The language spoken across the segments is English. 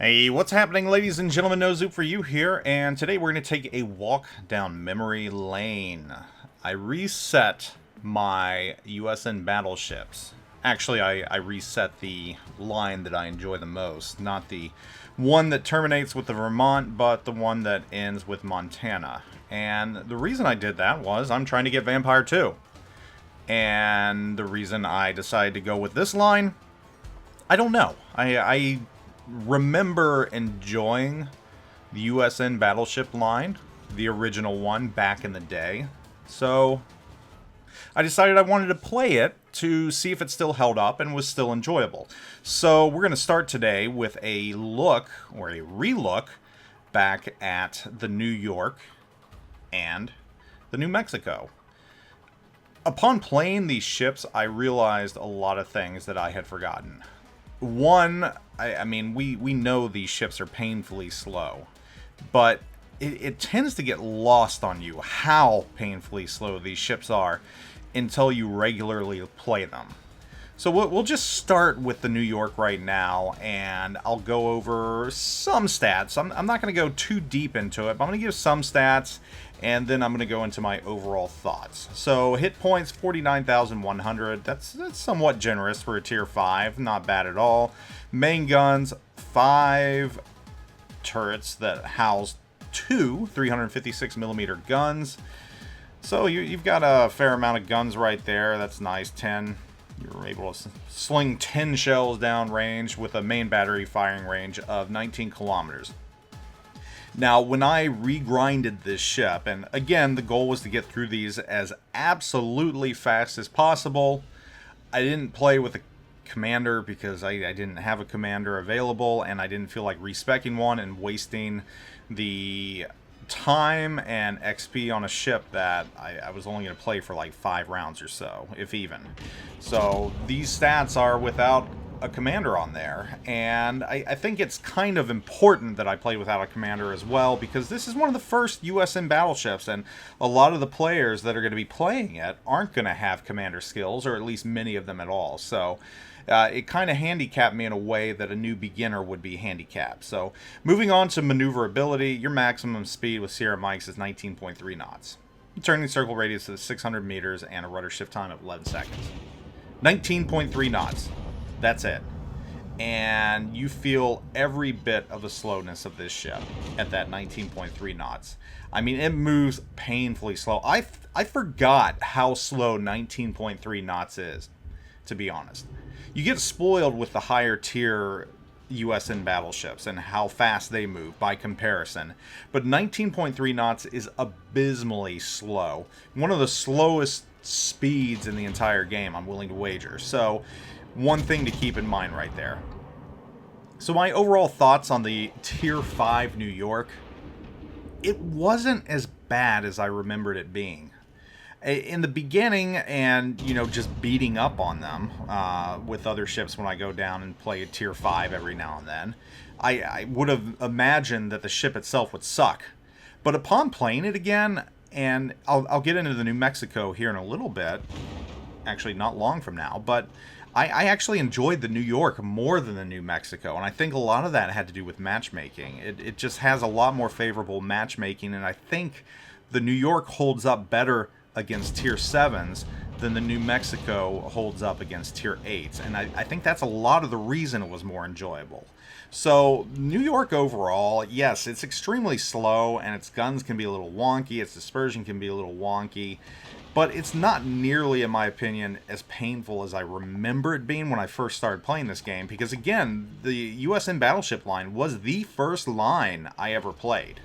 Hey, what's happening, ladies and gentlemen? NoZoop for you here, and today we're going to take a walk down memory lane. I reset my USN battleships. Actually, I reset the line that I enjoy the most, not the one that terminates with the Vermont, but the one that ends with Montana. And the reason I did that was I'm trying to get Vampire 2. And the reason I decided to go with this line, I don't know. I remember enjoying the USN battleship line, the original one back in the day. So I decided I wanted to play it to see if it still held up and was still enjoyable. So we're going to start today with a look, or a relook, back at the New York and the New Mexico. Upon playing these ships, I realized a lot of things that I had forgotten. One, I mean, we know these ships are painfully slow, but it tends to get lost on you how painfully slow these ships are until you regularly play them. So we'll just start with the New York right now, and I'll go over some stats. I'm not going to go too deep into it, but I'm going to give some stats, and then I'm going to go into my overall thoughts. So hit points, 49,100. That's somewhat generous for a tier 5. Not bad at all. Main guns, 5 turrets that house 2 356mm guns. So you've got a fair amount of guns right there. That's nice. 10. You're able to sling 10 shells down range with a main battery firing range of 19 kilometers. Now, when I regrinded this ship, and again, the goal was to get through these as absolutely fast as possible, I didn't play with a commander because I didn't have a commander available, and I didn't feel like respecking one and wasting the time and XP on a ship that I was only going to play for like 5 rounds or so, if even. So these stats are without a commander on there, and I think it's kind of important that I play without a commander as well, because this is one of the first USN battleships, and a lot of the players that are going to be playing it aren't going to have commander skills, or at least many of them at all. So it kind of handicapped me in a way that a new beginner would be handicapped. So moving on to maneuverability, your maximum speed with Sierra Mikes is 19.3 knots. Turning circle radius is 600 meters and a rudder shift time of 11 seconds. 19.3 knots. That's it. And you feel every bit of the slowness of this ship at that 19.3 knots. I mean, it moves painfully slow. I forgot how slow 19.3 knots is, to be honest. You get spoiled with the higher tier USN battleships and how fast they move by comparison. But 19.3 knots is abysmally slow. One of the slowest speeds in the entire game, I'm willing to wager. So one thing to keep in mind right there. So my overall thoughts on the tier 5 New York, it wasn't as bad as I remembered it being. In the beginning, and just beating up on them with other ships when I go down and play a tier 5 every now and then, I would have imagined that the ship itself would suck. But upon playing it again, and I'll get into the New Mexico here in a little bit, actually not long from now, but I actually enjoyed the New York more than the New Mexico, and I think a lot of that had to do with matchmaking. It just has a lot more favorable matchmaking, and I think the New York holds up better against tier 7s than the New Mexico holds up against tier 8s, and I think that's a lot of the reason it was more enjoyable. So New York overall, yes, it's extremely slow, and its guns can be a little wonky, its dispersion can be a little wonky, but it's not nearly, in my opinion, as painful as I remember it being when I first started playing this game, because again, the USN battleship line was the first line I ever played.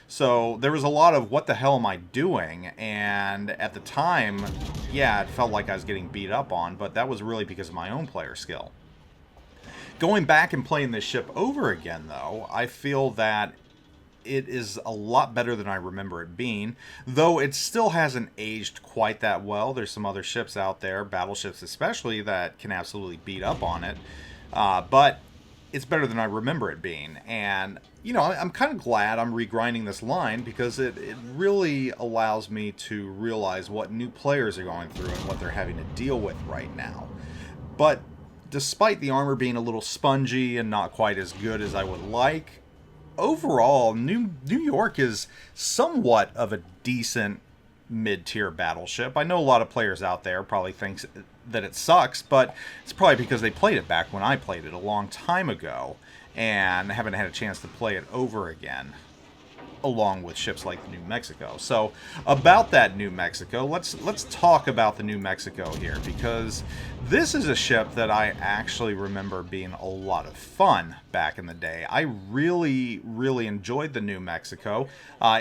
So there was a lot of what the hell am I doing, and at the time, yeah, it felt like I was getting beat up on, but that was really because of my own player skill. Going back and playing this ship over again, though, I feel that it is a lot better than I remember it being, though it still hasn't aged quite that well. There's some other ships out there, battleships especially, that can absolutely beat up on it, but it's better than I remember it being. And I'm kind of glad I'm regrinding this line, because it really allows me to realize what new players are going through and what they're having to deal with right now. But despite the armor being a little spongy and not quite as good as I would like, overall, New York is somewhat of a decent mid-tier battleship. I know a lot of players out there probably thinks that it sucks, but it's probably because they played it back when I played it a long time ago and haven't had a chance to play it over again, along with ships like the New Mexico. So about that New Mexico, let's talk about the New Mexico here, because this is a ship that I actually remember being a lot of fun back in the day. I really enjoyed the New Mexico.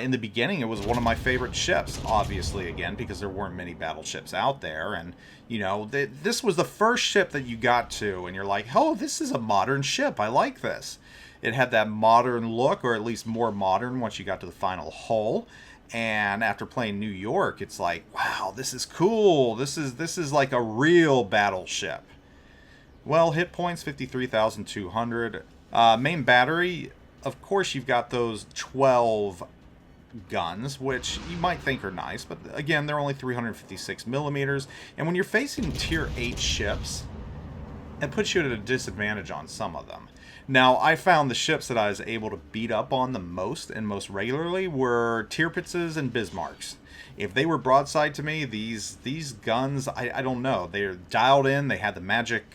In the beginning, it was one of my favorite ships, obviously, again, because there weren't many battleships out there, and you know, this was the first ship that you got to, and you're like, oh, this is a modern ship, I like this. It had that modern look, or at least more modern once you got to the final hull. And after playing New York, it's like, wow, this is cool. This is like a real battleship. Well, hit points 53,200. Main battery, of course, you've got those 12 guns, which you might think are nice, but again, they're only 356 millimeters. And when you're facing tier 8 ships, it puts you at a disadvantage on some of them. Now, I found the ships that I was able to beat up on the most and most regularly were Tirpitzes and Bismarcks. If they were broadside to me, these guns, I don't know. They're dialed in. They had the magic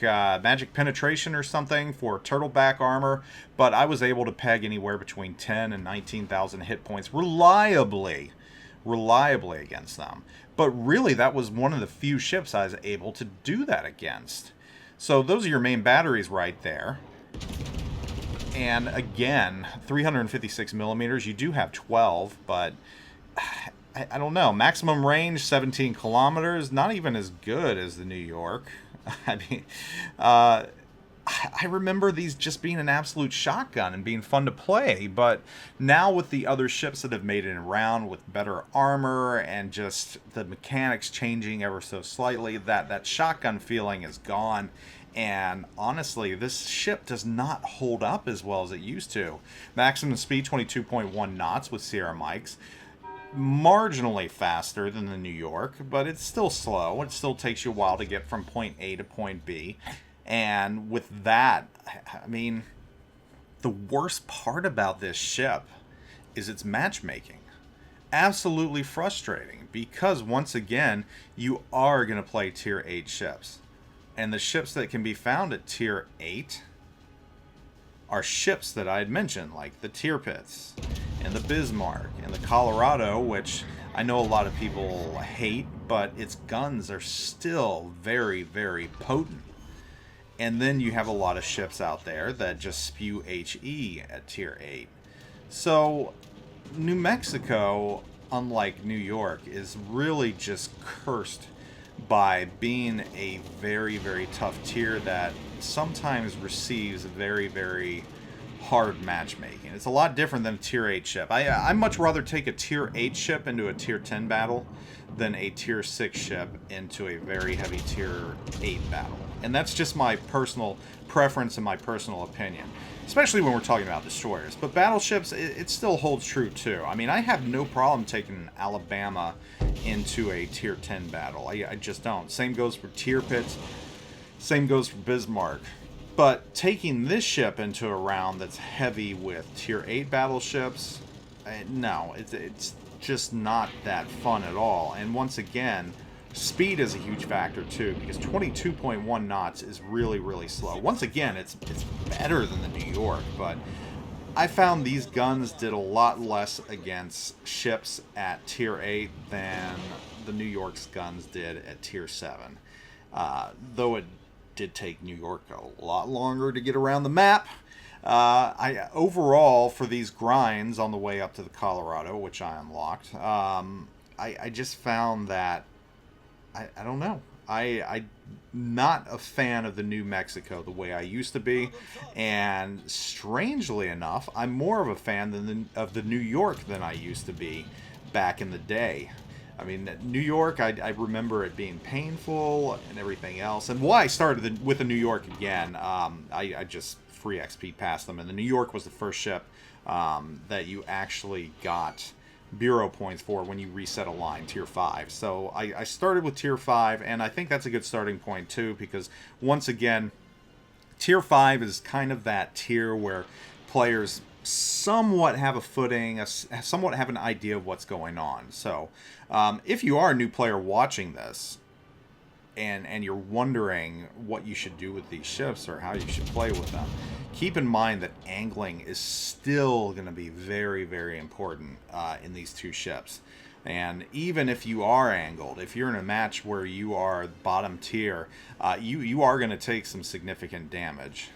penetration or something for turtleback armor, but I was able to peg anywhere between 10 and 19,000 hit points reliably against them. But really, that was one of the few ships I was able to do that against. So those are your main batteries right there. And again, 356 millimeters, you do have 12, but I don't know. Maximum range, 17 kilometers, not even as good as the New York. I mean, I remember these just being an absolute shotgun and being fun to play, but now with the other ships that have made it around with better armor and just the mechanics changing ever so slightly, that shotgun feeling is gone. And honestly, this ship does not hold up as well as it used to. Maximum speed, 22.1 knots with Sierra Mikes. Marginally faster than the New York, but it's still slow. It still takes you a while to get from point A to point B. And with that, I mean, the worst part about this ship is its matchmaking. Absolutely frustrating, because once again, you are going to play tier 8 ships. And the ships that can be found at tier 8 are ships that I had mentioned, like the Tirpitz and the Bismarck and the Colorado, which I know a lot of people hate, but its guns are still very potent. And then you have a lot of ships out there that just spew HE at tier 8. So New Mexico, unlike New York, is really just cursed by being a very tough tier that sometimes receives very hard matchmaking. It's a lot different than a tier 8 ship. I'd much rather take a tier 8 ship into a tier 10 battle than a tier 6 ship into a very heavy tier 8 battle. And that's just my personal preference and my personal opinion, especially when we're talking about destroyers. But battleships, it still holds true too. I mean, I have no problem taking Alabama into a tier 10 battle. I just don't. Same goes for Tirpitz. Same goes for Bismarck. But taking this ship into a round that's heavy with tier 8 battleships, no, it's just not that fun at all. And once again, speed is a huge factor too, because 22.1 knots is really slow. Once again, it's better than the New York, but I found these guns did a lot less against ships at tier 8 than the New York's guns did at tier 7. Though it did take New York a lot longer to get around the map. Overall, for these grinds on the way up to the Colorado, which I unlocked, I just found that I don't know. I'm not a fan of the New Mexico the way I used to be, and strangely enough, I'm more of a fan of the New York than I used to be back in the day. I mean, New York, I remember it being painful and everything else. And why I started with the New York again, I just free XP past them, and the New York was the first ship that you actually got bureau points for when you reset a line, tier 5. So I started with tier 5, and I think that's a good starting point too, because once again, Tier 5 is kind of that tier where players somewhat have a footing, somewhat have an idea of what's going on. So if you are a new player watching this, and you're wondering what you should do with these ships or how you should play with them, keep in mind that angling is still going to be very, very important in these two ships. And even if you are angled, if you're in a match where you are bottom tier, you are going to take some significant damage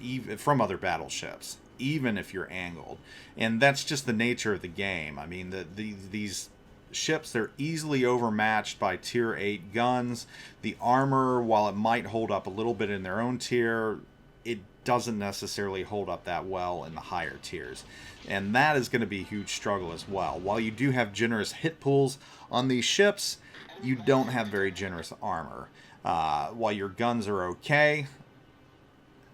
even from other battleships, even if you're angled. And that's just the nature of the game. I mean, these ships, they're easily overmatched by tier 8 guns. The armor, while it might hold up a little bit in their own tier, it doesn't necessarily hold up that well in the higher tiers. And that is going to be a huge struggle as well. While you do have generous hit pools on these ships, you don't have very generous armor. While your guns are okay,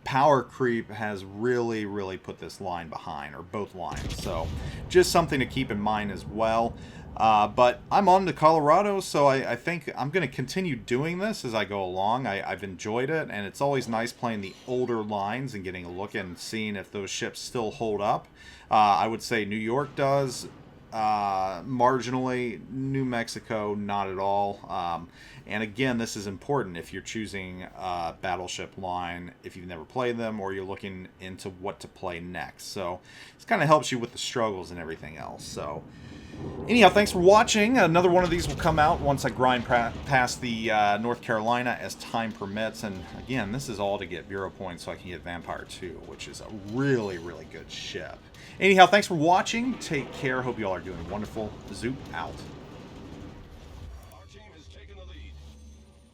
power creep has really, really put this line behind, or both lines. So just something to keep in mind as well. But I'm on to Colorado, so I think I'm going to continue doing this as I go along. I've enjoyed it, and it's always nice playing the older lines and getting a look and seeing if those ships still hold up. I would say New York does, marginally. New Mexico, not at all. And again, this is important if you're choosing a battleship line, if you've never played them, or you're looking into what to play next. So this kind of helps you with the struggles and everything else. So anyhow, thanks for watching. Another one of these will come out once I grind past the North Carolina as time permits. And again, this is all to get Bureau points so I can get Vampire 2, which is a really, really good ship. Anyhow, thanks for watching. Take care. Hope you all are doing wonderful. Zoop out.